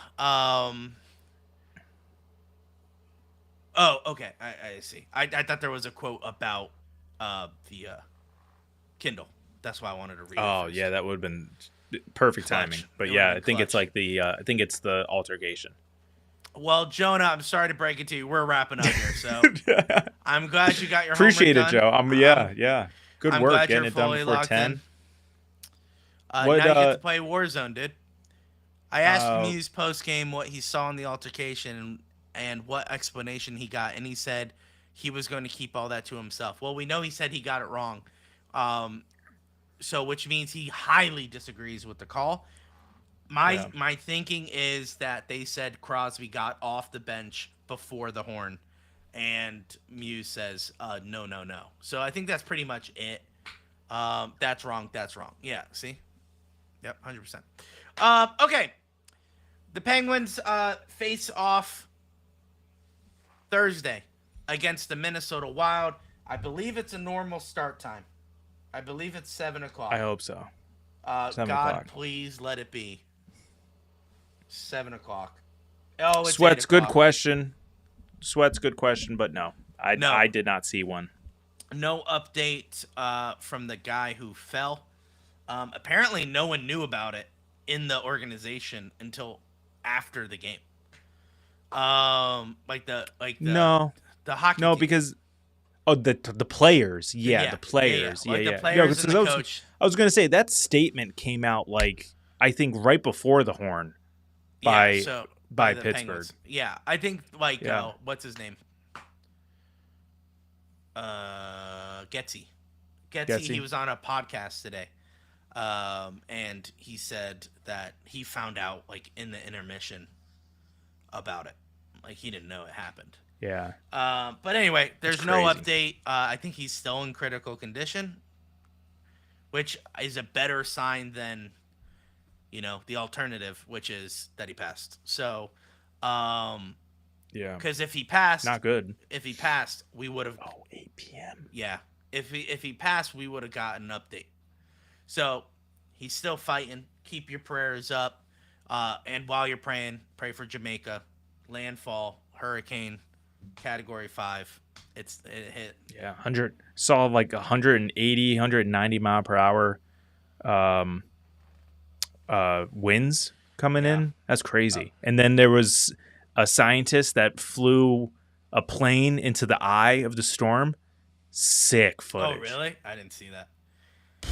Speaker 1: Oh, okay. I see. I thought there was a quote about the Kindle. That's why I wanted to read.
Speaker 2: Oh,
Speaker 1: it
Speaker 2: yeah, that would have been perfect timing. But yeah, I think it's like I think it's the altercation.
Speaker 1: Well, Jonah, I'm sorry to break it to you. We're wrapping up here, so I'm glad you got your
Speaker 2: appreciate it,
Speaker 1: homework
Speaker 2: Joe. Yeah. Good
Speaker 1: I'm
Speaker 2: work
Speaker 1: glad
Speaker 2: getting
Speaker 1: you're
Speaker 2: it done
Speaker 1: fully
Speaker 2: before
Speaker 1: locked
Speaker 2: 10.
Speaker 1: in. Now you get to play Warzone, dude. I asked Muse post game what he saw in the altercation and what explanation he got, and he said he was going to keep all that to himself. Well, we know he said he got it wrong, so which means he highly disagrees with the call. My thinking is that they said Crosby got off the bench before the horn, and Muse says no. So I think that's pretty much it. That's wrong. Yeah, see? Yep, 100%. Okay. The Penguins face off Thursday against the Minnesota Wild. I believe it's a normal start time. I believe it's 7 o'clock.
Speaker 2: I hope so.
Speaker 1: 7
Speaker 2: God,
Speaker 1: o'clock. Please let it be 7 o'clock. Oh, it's
Speaker 2: Sweat's
Speaker 1: 8 o'clock.
Speaker 2: good question. But no. I did not see one.
Speaker 1: No update from the guy who fell. Apparently, no one knew about it in the organization until after the game. The hockey.
Speaker 2: No,
Speaker 1: team.
Speaker 2: because the players. Yeah, the players.
Speaker 1: Yeah.
Speaker 2: Yeah.
Speaker 1: The players and the coach.
Speaker 2: I was gonna say that statement came out I think right before the horn by Pittsburgh.
Speaker 1: Penguins. Yeah, I think what's his name? Getzy. Getsy, he was on a podcast today, and he said that he found out like in the intermission about it. Like he didn't know it happened.
Speaker 2: Yeah.
Speaker 1: But anyway, there's no
Speaker 2: crazy.
Speaker 1: update. I think he's still in critical condition, which is a better sign than, the alternative, which is that he passed. So,
Speaker 2: Yeah.
Speaker 1: because if he passed,
Speaker 2: Not good.
Speaker 1: if he passed, we would have.
Speaker 2: Oh, 8 p.m.
Speaker 1: Yeah, if he passed, we would have gotten an update. So he's still fighting. Keep your prayers up, and while you're praying, pray for Jamaica, landfall, hurricane, Category 5. It hit.
Speaker 2: Yeah, 100 saw like 180, 190 mile per hour winds coming in. That's crazy. And then there was a scientist that flew a plane into the eye of the storm. Sick footage.
Speaker 1: Oh, really? I didn't see that.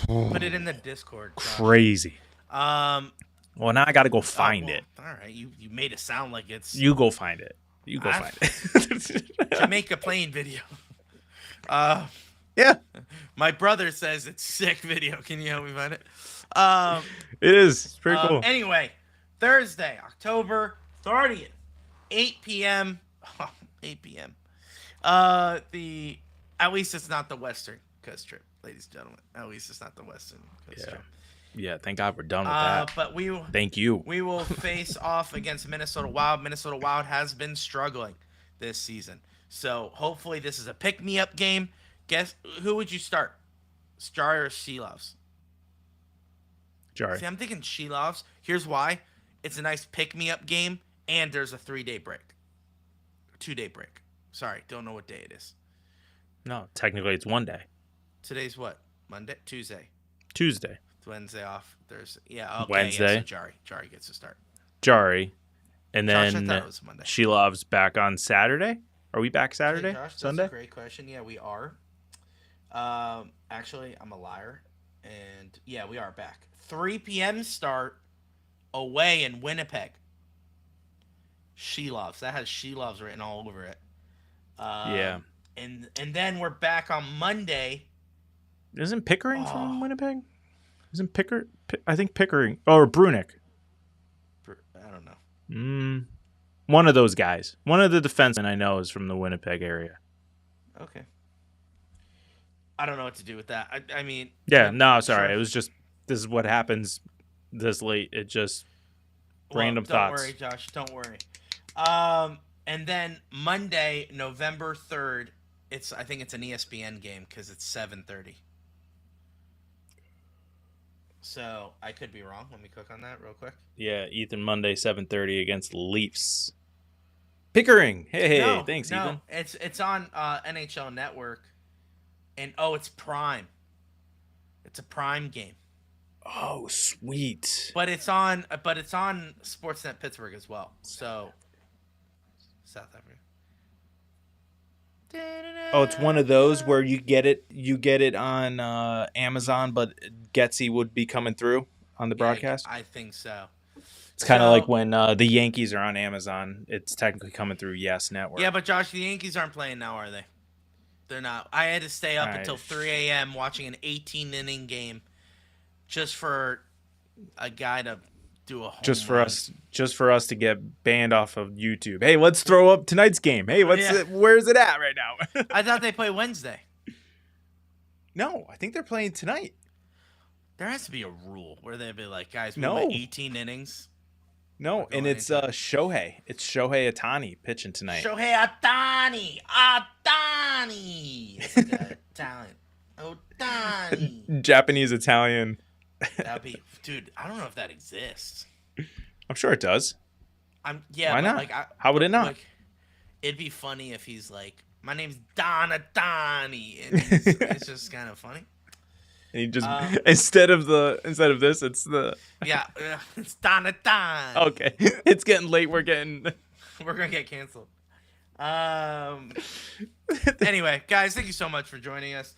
Speaker 1: Put it in the Discord. Josh.
Speaker 2: Crazy.
Speaker 1: Um.
Speaker 2: Well, now I got to go find it.
Speaker 1: All right, you made it sound like it's
Speaker 2: You go find it. You go find it.
Speaker 1: Jamaica plane video.
Speaker 2: Yeah,
Speaker 1: My brother says it's sick video. Can you help me find it?
Speaker 2: it is. It's pretty cool.
Speaker 1: Anyway, Thursday, October 30th, 8 p.m. 8 p.m. At least it's not the Western Coast trip, ladies and gentlemen. At least it's not the Western Coast trip.
Speaker 2: Yeah, thank God we're done with that.
Speaker 1: But
Speaker 2: Thank you.
Speaker 1: we will face off against Minnesota Wild. Minnesota Wild has been struggling this season. So hopefully this is a pick-me-up game. Guess who would you start? Star or Shelovs?
Speaker 2: Sorry.
Speaker 1: See, I'm thinking Shelovs. Here's why. It's a nice pick-me-up game, and there's a 3-day break. 2-day break. Sorry, don't know what day it is.
Speaker 2: No, technically it's one day.
Speaker 1: Today's what? Monday? Tuesday.
Speaker 2: Tuesday.
Speaker 1: It's Wednesday off. Thursday. Yeah, okay.
Speaker 2: Wednesday.
Speaker 1: Yeah, so Jari gets to start.
Speaker 2: Jari. And
Speaker 1: Josh, I
Speaker 2: then
Speaker 1: thought it was Monday.
Speaker 2: She Loves back on Saturday. Are we back Saturday?
Speaker 1: Hey, Josh, that's
Speaker 2: Sunday?
Speaker 1: a great question. Yeah, we are. Actually, I'm a liar. And yeah, we are back. 3 p.m. start away in Winnipeg. She Loves. That has She Loves written all over it.
Speaker 2: Yeah.
Speaker 1: And then we're back on Monday.
Speaker 2: Isn't Pickering from Winnipeg? Isn't I think Pickering or Brunick.
Speaker 1: I don't know.
Speaker 2: One of those guys. One of the defensemen I know is from the Winnipeg area.
Speaker 1: Okay. I don't know what to do with that. I mean.
Speaker 2: Yeah, no, sorry.
Speaker 1: Sure.
Speaker 2: It was just, this is what happens this late. It just, random thoughts.
Speaker 1: Don't worry, Josh. Don't worry. And then Monday, November 3rd, I think it's an ESPN game because it's 7:30. So I could be wrong. Let me click on that real quick.
Speaker 2: Yeah, Ethan Monday, 7:30 against the Leafs. Pickering. Hey,
Speaker 1: No,
Speaker 2: thanks,
Speaker 1: no,
Speaker 2: Ethan.
Speaker 1: it's on NHL Network, and it's Prime. It's a Prime game,
Speaker 2: Oh, sweet.
Speaker 1: but it's on Sportsnet Pittsburgh as well. So South Africa.
Speaker 2: Oh, it's one of those where you get it on Amazon, but Getsy would be coming through on the broadcast.
Speaker 1: I think so.
Speaker 2: It's kind of like when the Yankees are on Amazon. It's technically coming through Yes Network.
Speaker 1: Yeah, but Josh, the Yankees aren't playing now, are they? They're not. I had to stay up until 3 a.m. watching an 18-inning game just for a guy to do a home
Speaker 2: just for us to get banned off of YouTube. Hey, let's throw up tonight's game. Hey, where's it at right now?
Speaker 1: I thought they play Wednesday.
Speaker 2: No, I think they're playing tonight.
Speaker 1: There has to be a rule where they'd be like, guys, we
Speaker 2: No.
Speaker 1: went 18 innings.
Speaker 2: No, and it's Shohei. It's Shohei Ohtani pitching tonight.
Speaker 1: Shohei Ohtani! Ohtani! It's like a Italian. Ohtani!
Speaker 2: Japanese Italian.
Speaker 1: That'd be... Dude, I don't know if that exists.
Speaker 2: I'm sure it does.
Speaker 1: Why
Speaker 2: Why not?
Speaker 1: Like,
Speaker 2: How would it not?
Speaker 1: Like, it'd be funny if he's like, my name's Don Ohtani. And it's just kind of funny.
Speaker 2: And he just instead of this, it's the
Speaker 1: Yeah, it's Don Ohtani.
Speaker 2: okay. It's getting late. We're gonna
Speaker 1: get canceled. Anyway, guys, thank you so much for joining us.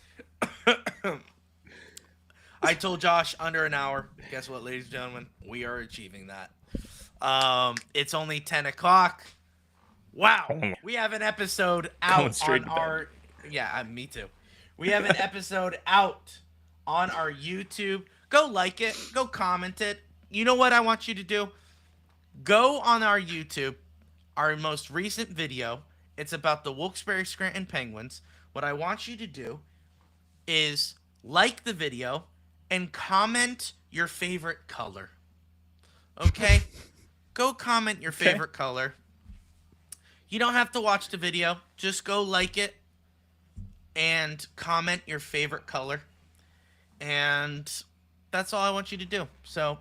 Speaker 1: I told Josh under an hour. Guess what, ladies and gentlemen? We are achieving that. It's only 10 o'clock. Wow. We have an episode out
Speaker 2: Going straight
Speaker 1: on
Speaker 2: to bed.
Speaker 1: our... Yeah, me too. We have an episode out on our YouTube. Go like it. Go comment it. You know what I want you to do? Go on our YouTube, our most recent video. It's about the Wilkes-Barre Scranton Penguins. What I want you to do is like the video and comment your favorite color. Okay? Go comment your favorite color. You don't have to watch the video. Just go like it and comment your favorite color. And that's all I want you to do. So,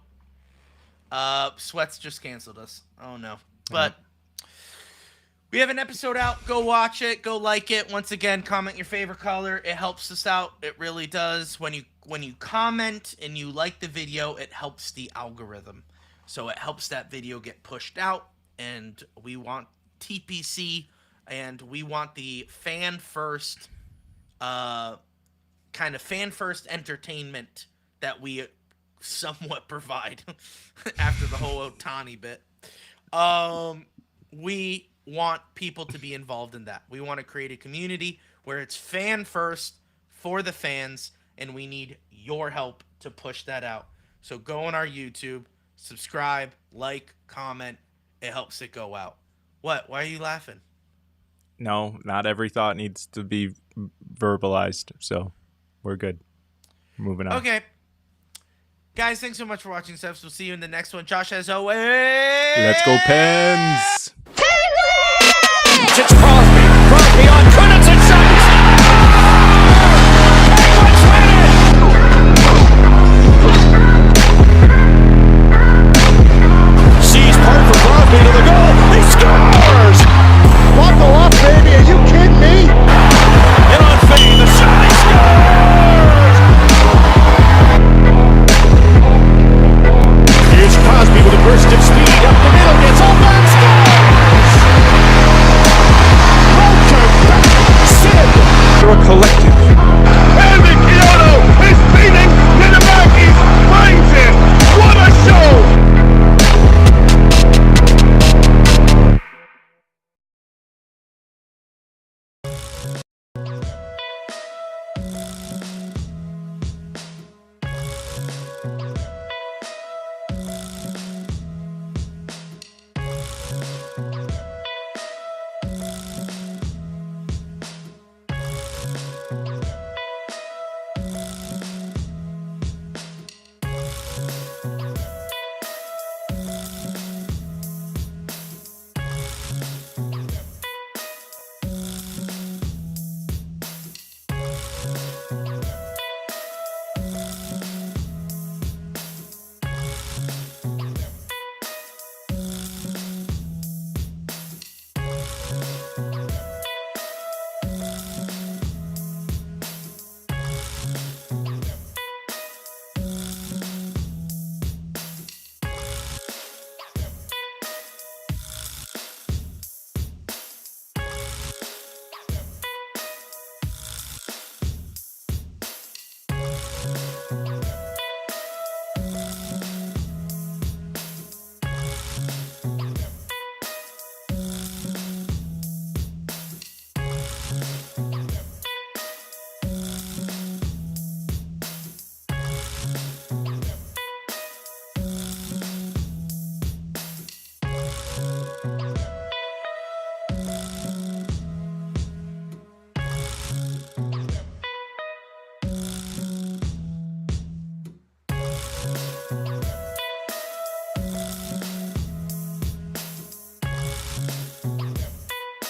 Speaker 1: Sweats just canceled us. Oh, no. But we have an episode out. Go watch it. Go like it. Once again, comment your favorite color. It helps us out. It really does. When you comment and you like the video, it helps the algorithm. So it helps that video get pushed out. And we want TPC and we want the fan-first kind of fan-first entertainment that we somewhat provide after the whole Otani bit. We want people to be involved in that. We want to create a community where it's fan-first for the fans, and we need your help to push that out. So go on our YouTube, subscribe, like, comment. It helps it go out. What? Why are you laughing?
Speaker 2: No, not every thought needs to be verbalized, so we're good. Moving on.
Speaker 1: Okay. Guys, thanks so much for watching this episode. We'll see you in the next one. Josh, as always.
Speaker 2: Let's go, Pens!
Speaker 5: Penguins!